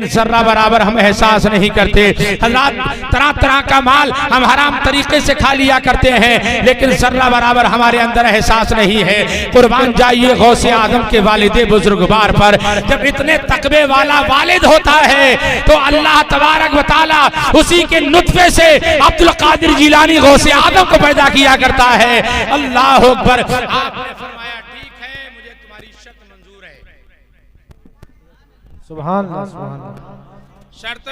जर्रा बराबर हम एहसास नहीं करते। हज़रात, तरह तरह का माल हम हराम तरीके से खा लिया करते हैं, लेकिन जर्रा बराबर हमारे अंदर एहसास नहीं है। कुर्बान जाइए गौसे आजम के वालिदे बुजुर्गवार पर। जब इतने तकबे वाला वालिद होता है तो अल्लाह तबारक व तआला उसी के नुत्फे से अब्दुल कादिर जिलानी गौसे आजम को पैदा किया करता है। अल्लाह अकबर। आपने फरमाया ठीक है, मुझे तुम्हारी शर्त मंजूर है। सुभान अल्लाह, सुभान अल्लाह। शर्त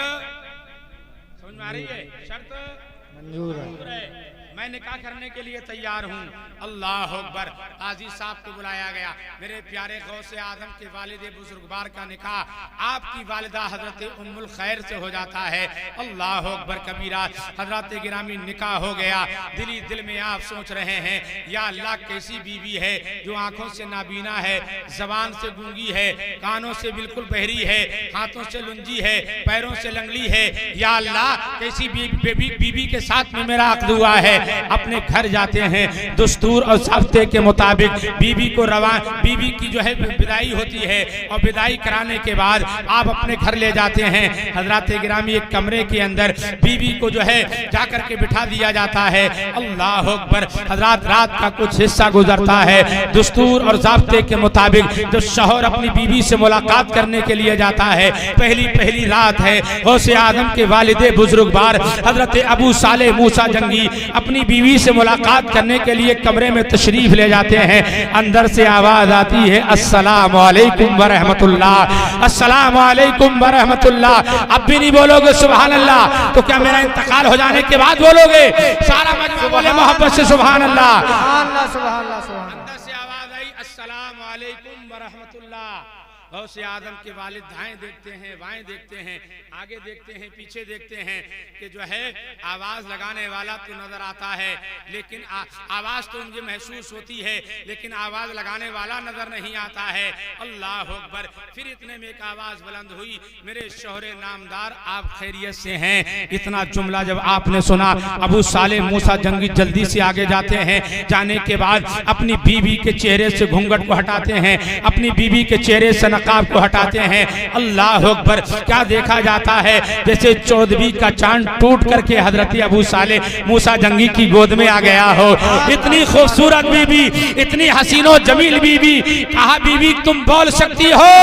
समझ में आ रही है? शर्त मंजूर है। मैं निकाह करने के लिए तैयार हूँ। अल्लाह अकबर। काजी साहब को बुलाया गया। मेरे प्यारे गौसे आजम के वालिदे बुजुर्गवार का निकाह आपकी वालिदा हजरत उम्मुल खैर से हो जाता है। अल्लाह अकबर कबीरा। हजरत गिरामी निकाह हो गया। दिली दिल में आप सोच रहे हैं, या अल्लाह कैसी बीवी है जो आंखों से नाबीना है, जबान से गूंगी है, कानों से बिल्कुल बहरी है, हाथों से लुंजी है, पैरों से लंगड़ी है। या अल्लाह कैसी बीवी के साथ में मेरा अक़्द हुआ है। अपने घर जाते हैं, दस्तूर और ज़ाब्ते के मुताबिक बीवी को बीवी की जो है विदाई होती है, और विदाई कराने के बाद आप अपने घर ले जाते हैं। हजरत गिरामी एक कमरे के अंदर बीवी को जो है जाकर के बिठा दिया जाता है। अल्लाह अकबर। हजरत रात का कुछ हिस्सा गुजरता है। दस्तूर और ज़ाब्ते के मुताबिक जो शौहर अपनी बीवी से मुलाकात करने के लिए जाता है, पहली रात है। गौसे आजम के वालिदे बुजुर्गवार हजरत अबू साले मूसा जंगी अपनी बीवी से मुलाकात करने के लिए कमरे में तशरीफ ले जाते हैं। अंदर से आवाज आती है, अस्सलामु अलैकुम व रहमतुल्लाह, अस्सलामु अलैकुम व रहमतुल्लाह। अब भी नहीं बोलोगे सुभान अल्लाह तो क्या मेरा इंतकाल हो जाने के बाद बोलोगे? सारा मजमा बोले मोहब्बत से सुभान अल्लाह। अंदर से आवाज आई, अस्सलामु अलैकुम व रहमतुल्लाह। गौसे आजम के वालिद दाएं देखते हैं, बाएं देखते हैं, आगे देखते हैं, पीछे देखते हैं कि जो है आवाज लगाने वाला तो नजर आता है, लेकिन आवाज तो मुझे महसूस होती है, लेकिन आवाज लगाने वाला नजर नहीं आता है। अल्लाह अकबर। फिर इतने में एक आवाज बुलंद हुई, मेरे शौहरे नामदार, आप खैरियत से हैं? इतना जुमला जब आपने सुना, अबू साले मूसा जंगी जल्दी से आगे जाते हैं। जाने के बाद अपनी बीवी के चेहरे से घूंघट को हटाते हैं, अपनी बीवी के चेहरे से नकाब को हटाते हैं। अल्लाह अकबर। क्या देखा जाता है? जैसे 14वीं का चांद टूट करके हजरत अबू साले मूसा जंगी की गोद में आ गया हो। इतनी खूबसूरत बीवी, इतनी हसीनो जमील बीवी। कहा बीवी तुम बोल सकती हो?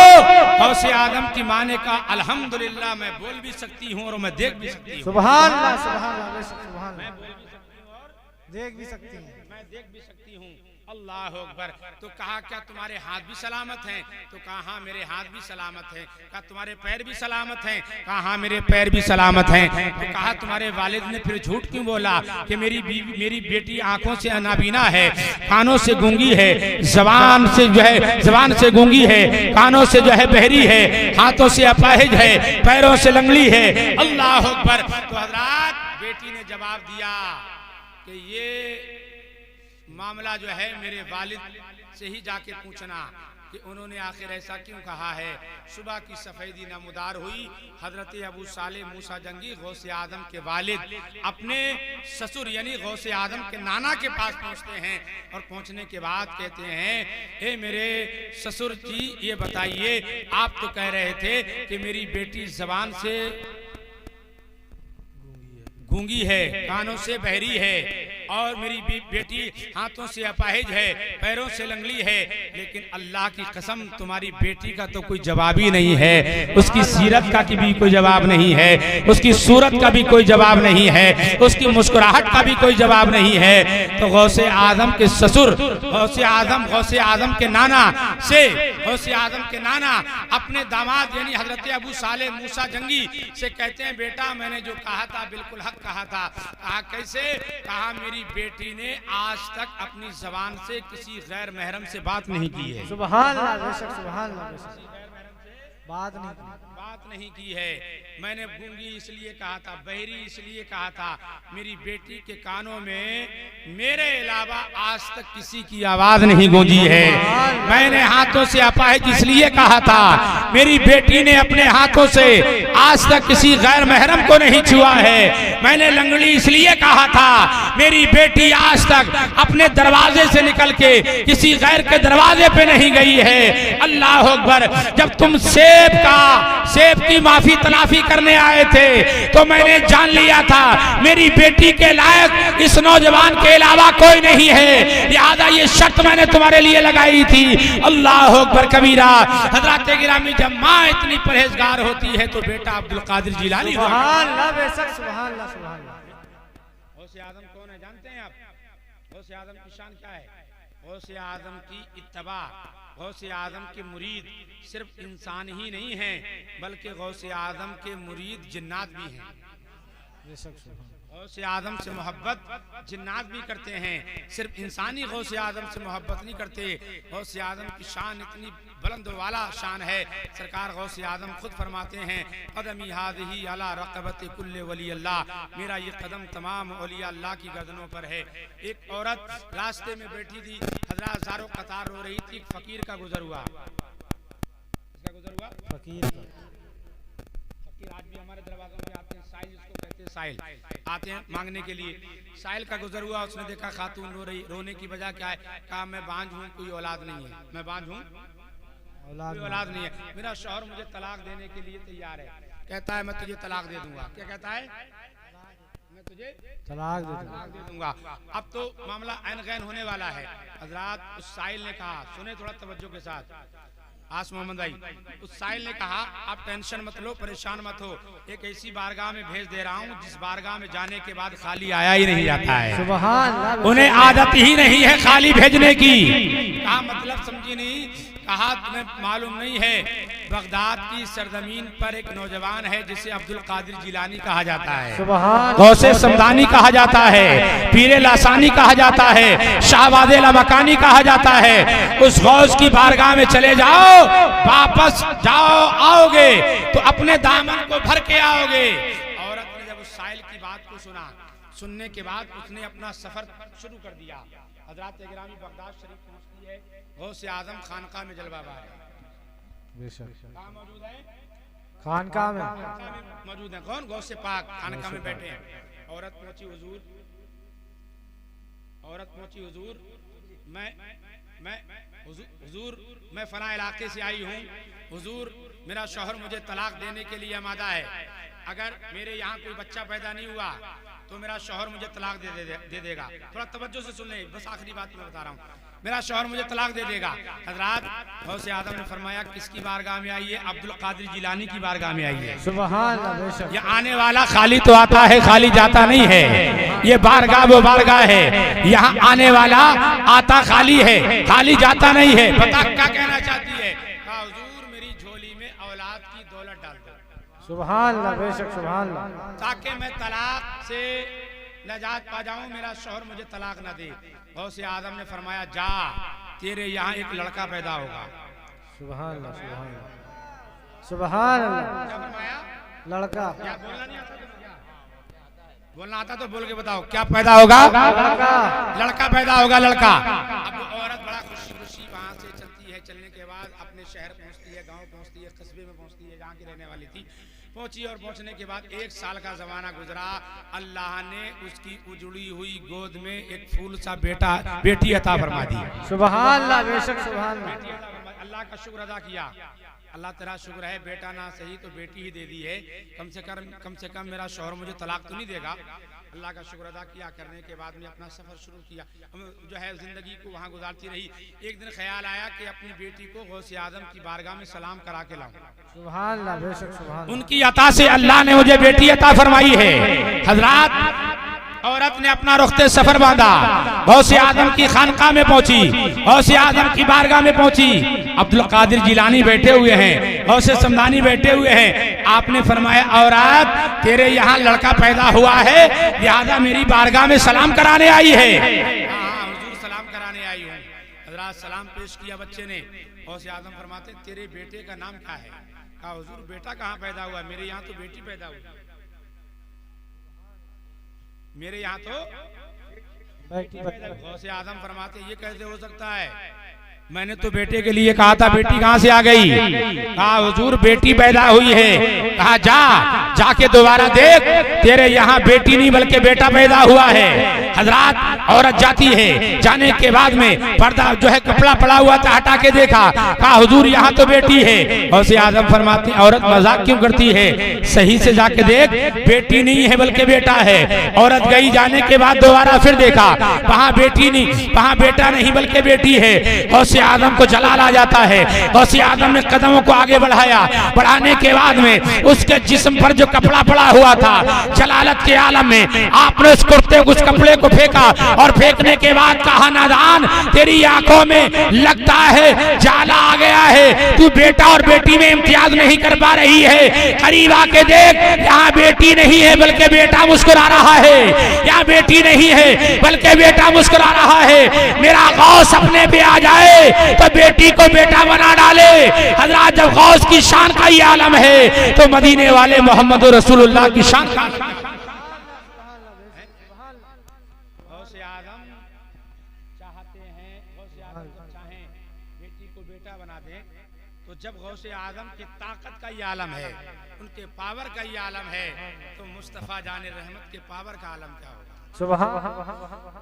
गौसे आदम की माँ ने कहा अल्हम्दुलिल्लाह, मैं बोल भी सकती हूँ और मैं देख भी सकती हूँ। सुभान अल्लाह, सुभान अल्लाह, सुभान अल्लाह। मैं बोल भी सकती हूँ और देख भी सकती हैं। मैं देख भी सकती हूँ। अल्लाह अकबर। तो कहा क्या तुम्हारे हाथ भी सलामत हैं? तो कहा हाँ मेरे हाथ भी सलामत हैं। कहा तुम्हारे पैर भी सलामत हैं? कहा हाँ मेरे पैर भी सलामत हैं। तो कहा तुम्हारे वालिद ने फिर झूठ क्यों बोला कि मेरी बेटी आंखों से नाबीना है, कानों से गूंगी है, जबान से गूंगी है, कानों से जो है बहरी है, हाथों से अपाहिज है, पैरों से लंगड़ी है। अल्लाह अकबर। तो हजरात बेटी ने जवाब दिया कि ये मामला जो है मेरे वालिद से ही जाके पूछना कि उन्होंने आखिर ऐसा क्यों कहा है। सुबह की सफेदी नमदार हुई। हजरत अबू साले मूसा जंगी गौसे आदम के वालिद अपने ससुर यानी गौसे आदम के नाना के पास पहुंचते हैं, और पहुंचने के बाद कहते हैं, ए मेरे ससुर जी ये बताइए, आप तो कह रहे थे कि मेरी बेटी जबान से गूंगी है, कानों से बहरी है, और मेरी बेटी हाथों से अपाहिज है, पैरों से लंगड़ी है, लेकिन अल्लाह की कसम तुम्हारी बेटी का तो कोई जवाब ही नहीं है। उसकी सीरत का भी कोई जवाब नहीं है, उसकी सूरत का भी कोई जवाब नहीं है, उसकी मुस्कुराहट का भी कोई जवाब नहीं है। तो गौसे आदम के ससुर गौसे आदम के नाना अपने दामाद यानी हजरत अबू साले मूसा जंगी से कहते हैं, बेटा मैंने जो कहा था बिल्कुल हक कहा था। कहा कैसे? कहा मेरी बेटी ने आज तक अपनी जबान से किसी गैर महरम से बात नहीं की है। सुभान अल्लाह, बेशक सुभान अल्लाह। बात नहीं की है। मैंने गूंगी इसलिए कहा था, बहरी इसलिए कहा था, मेरी बेटी के कानों में मेरे अलावा आज तक किसी की आवाज नहीं गूंजी है। मैंने हाथों से अपाहिज इसलिए कहा था, मेरी बेटी ने अपने हाथों से आज तक किसी गैर महरम को नहीं छुआ है। मैंने लंगड़ी इसलिए कहा था, मेरी बेटी आज तक अपने दरवाजे से निकल के किसी गैर के दरवाजे पे नहीं गई है। अल्लाह अकबर। जब तुम शेर सेब की माफी तलाफी करने आए थे, तो मैंने जान लिया था मेरी बेटी के लायक इस नौजवान के अलावा कोई नहीं है, लिहाजा ये शर्त मैंने तुम्हारे लिए लगाई थी। अल्लाह अकबर कबीरा। हजरत गिरामी, जब माँ इतनी परहेजगार होती है तो बेटा अब्दुल कादिर जिलानी सुभान अल्लाह, बेशक सुभान अल्लाह, सुभान अल्लाह। गौसे आजम कौन है जानते हैं आप? गौसे आजम की शान क्या है? गौसे आजम की इत्तबा, गौसे आजम के मुरीद सिर्फ इंसान ही नहीं हैं, बल्कि गौसे आजम के मुरीद जिन्नात भी हैं। बेशक सुभान। गौसे आजम से मोहब्बत जिन्नात भी करते हैं, सिर्फ इंसानी गौसे आजम से मोहब्बत नहीं करते। गौसे आजम की शान इतनी बुलंद वाला शान है, सरकार गौसे आजम खुद फरमाते हैं, कदमी हाज़िही अला रक़बति कुल्ले वली अल्लाह, मेरा ये कदम तमाम औलिया अल्लाह की गर्दनों पर है। एक औरत रास्ते में बैठी थी, हज़रात हज़ारों कतार रो रही थी, एक फकीर का गुजर हुआ। किसका गुजर हुआ? फकीर। फकीर आज भी हमारे दरवाज़ों में आते हैं, साइल जिसको कहते हैं, साइल आते हैं मांगने के लिए। साइल का गुजर हुआ, उसने देखा खातून रो रही, रोने की वजह क्या है? कहा मैं बांझ हूँ, कोई औलाद नहीं है, मैं बांझ हूँ, कोई औलाद नहीं है, मेरा शौहर मुझे तलाक देने के लिए तैयार है। कहता है मैं तुझे तलाक दे दूंगा। क्या कहता है? मैं तुझे तलाक दे दूंगा। अब तो मामला ऐन गैन होने वाला है। हजरात उस साइल ने कहा, सुने थोड़ा तवज्जो के साथ, आस मोहम्मद भाई, उस साइल ने कहा आप टेंशन मत लो, परेशान मत हो, एक ऐसी बारगाह में भेज दे रहा हूँ जिस बारगाह में जाने के बाद खाली आया ही नहीं जाता है। सुभान अल्लाह। उन्हें आदत ही नहीं है खाली भेजने की। कहा मतलब समझी नहीं? कहा तुम्हें मालूम नहीं है, बगदाद की सरजमीन पर एक नौजवान है जिसे अब्दुल कादिर जिलानी कहा जाता है, सुभान। गौसे समदानी कहा जाता है, पीरे लासानी कहा जाता है, शाहबादे लामकानी कहा जाता है। उस गौस की बारगाह में चले जाओ, वापस जाओ, आओगे तो अपने दामन को भर के आओगे। औरत ने जब उस साइल की बात को सुना, सुनने के बाद उसने अपना सफर शुरू कर दिया। हजरत गिरामी बगदाद शरीफ पहुंचती है, गौसे आजम खानका में जलवाबार है। बेशक। कहाँ मौजूद है? खानका में मौजूद है। कौन? गौसे पाक खानका में बैठे हैं। औरत पहुंची, हुजूर, औरत पहुंची, हुजूर मैं फला इलाके से आई हूँ, हुजूर मेरा शौहर मुझे तलाक देने के लिए आमादा है, अगर मेरे यहाँ कोई बच्चा पैदा नहीं हुआ तो मेरा शौहर मुझे तलाक दे देगा। थोड़ा तवज्जो से सुन ले, बस आखिरी बात मैं बता रहा हूँ, मेरा शौहर मुझे तलाक दे देगा। हजरात गौसे आदम ने फरमाया किसकी बारगाह में आई है? अब्दुल कादिर जिलानी की बारगाह में आई है। सुभान अल्लाह। बेशक। ये आने वाला खाली तो आता है, खाली जाता नहीं है। ये बारगाह वो बारगाह है, यहाँ आने वाला आता खाली है, खाली जाता नहीं है। बता क्या कहना चाहती है? कहा हुजूर मेरी झोली में औलाद की दौलत डाल दो। सुभान अल्लाह। बेशक सुभान अल्लाह। ताकि मैं तलाक से नजात पा जाऊं, मेरा शौहर मुझे तलाक न दे। गौसे आदम ने फरमाया जा, तेरे यहाँ एक लड़का पैदा होगा। सुभान अल्लाह। सुभान अल्लाह। सुभान अल्लाह। क्या फरमाया? लड़का। क्या बोलना नहीं आता? बोलना आता तो बोल के बताओ, क्या पैदा होगा? लड़का पैदा होगा, लड़का। अब औरत बड़ा खुशी खुशी वहाँ से चलती है, चलने के बाद अपने शहर पहुँचती है, गाँव पहुँचती है, कस्बे में पहुँचती है जहाँ की रहने वाली थी। पहुंची और पहुंचने के बाद 1 साल का जमाना गुजरा, अल्लाह ने उसकी उजड़ी हुई गोद में एक फूल सा बेटी अता फरमा दी। सुभान अल्लाह। बेशक सुभान अल्लाह। अल्लाह का शुक्र अदा किया, अल्लाह तेरा शुक्र है, बेटा ना सही तो बेटी ही दे दी है, कम से कम मेरा शौहर मुझे तलाक तो नहीं देगा। अल्लाह का शुक्र अदा किया, करने के बाद में अपना सफर शुरू किया। जो है जिंदगी को वहाँ गुजारती रही। एक दिन ख्याल आया कि अपनी बेटी को गौसे आजम की बारगाह में सलाम करा के लाऊं। सुभान अल्लाह। बेशक सुभान। उनकी अता से अल्लाह ने मुझे बेटी अता फरमाई है। हजरात औरत ने अपना रुख्ते सफर बांधा, गौसे आजम की खानका में पहुंची, गौसे आजम की बारगाह में पहुंची। अब्दुल कादिर जिलानी बैठे हुए हैं, गौसे समदानी बैठे हुए हैं। आपने फरमाया औरत तेरे यहाँ लड़का पैदा हुआ है, लिहाजा मेरी बारगाह में सलाम कराने आई है। हाँ हुजूर सलाम कराने आई हूँ। हजरात सलाम पेश किया बच्चे ने। गौसे आजम फरमाते तेरे बेटे का नाम क्या है? कहा हुजूर बेटा कहाँ पैदा हुआ, मेरे यहाँ तो बेटी पैदा हुई। मेरे यहाँ तो गौसे आजम फरमाते ये कैसे हो सकता है? मैंने तो बेटे के लिए कहा था, बेटी कहाँ से आ गई? कहा हुजूर बेटी पैदा हुई है। कहा जाके दोबारा देख, तेरे यहाँ बेटी नहीं बल्कि बेटा पैदा हुआ है। हजरात औरत जाती है, जाने के बाद में पर्दा जो है कपड़ा पड़ा हुआ था हटा के देखा, कहा हुजूर यहाँ तो बेटी है। गौसे आजम फरमाती औरत मजाक क्यों करती है, सही से जाके देख बेटी नहीं है बल्कि बेटा है। औरत गई, जाने के बाद दोबारा फिर देखा, वहां बेटी नहीं, वहां बेटा नहीं बल्कि बेटी है। गौसे आजम को जलाल आ जाता है। गौसे आजम ने कदमों को आगे बढ़ाया, बढ़ाने के बाद में उसके जिस्म पर जो कपड़ा पड़ा हुआ था, जलालत के आलम में आपने उस कुर्ते उस कपड़े को फेंका और फेंकने के बाद कहा नादान तेरी आंखों में लगता है जाला आ गया है, तू बेटा और बेटी में इम्तियाज नहीं कर पा रही है। करीब आके देख, यहाँ बेटी नहीं है बल्कि बेटा मुस्कुरा रहा है, यहाँ बेटी नहीं है बल्कि बेटा मुस्कुरा रहा है। मेरा गौस अपने पे आ जाए तो बेटी को बेटा बना डाले। हजरत जब गौस की शान का ये आलम है तो मदीने वाले मोहम्मद रसूलुल्लाह की शान का गौसे आजम चाहते हैं, गौसे आजम जब चाहें बेटी को बेटा बना दें तो जब गौसे आजम की ताकत का ये आलम है, उनके पावर का ये आलम है, तो मुस्तफ़ा जाने रहमत के पावर का आलम क्या होगा। सुभान।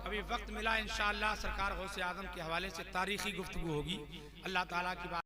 अभी वक्त मिला इंशाअल्लाह सरकार गौसे आजम के हवाले से तारीखी गुफ्तगू होगी। अल्लाह ताला की बात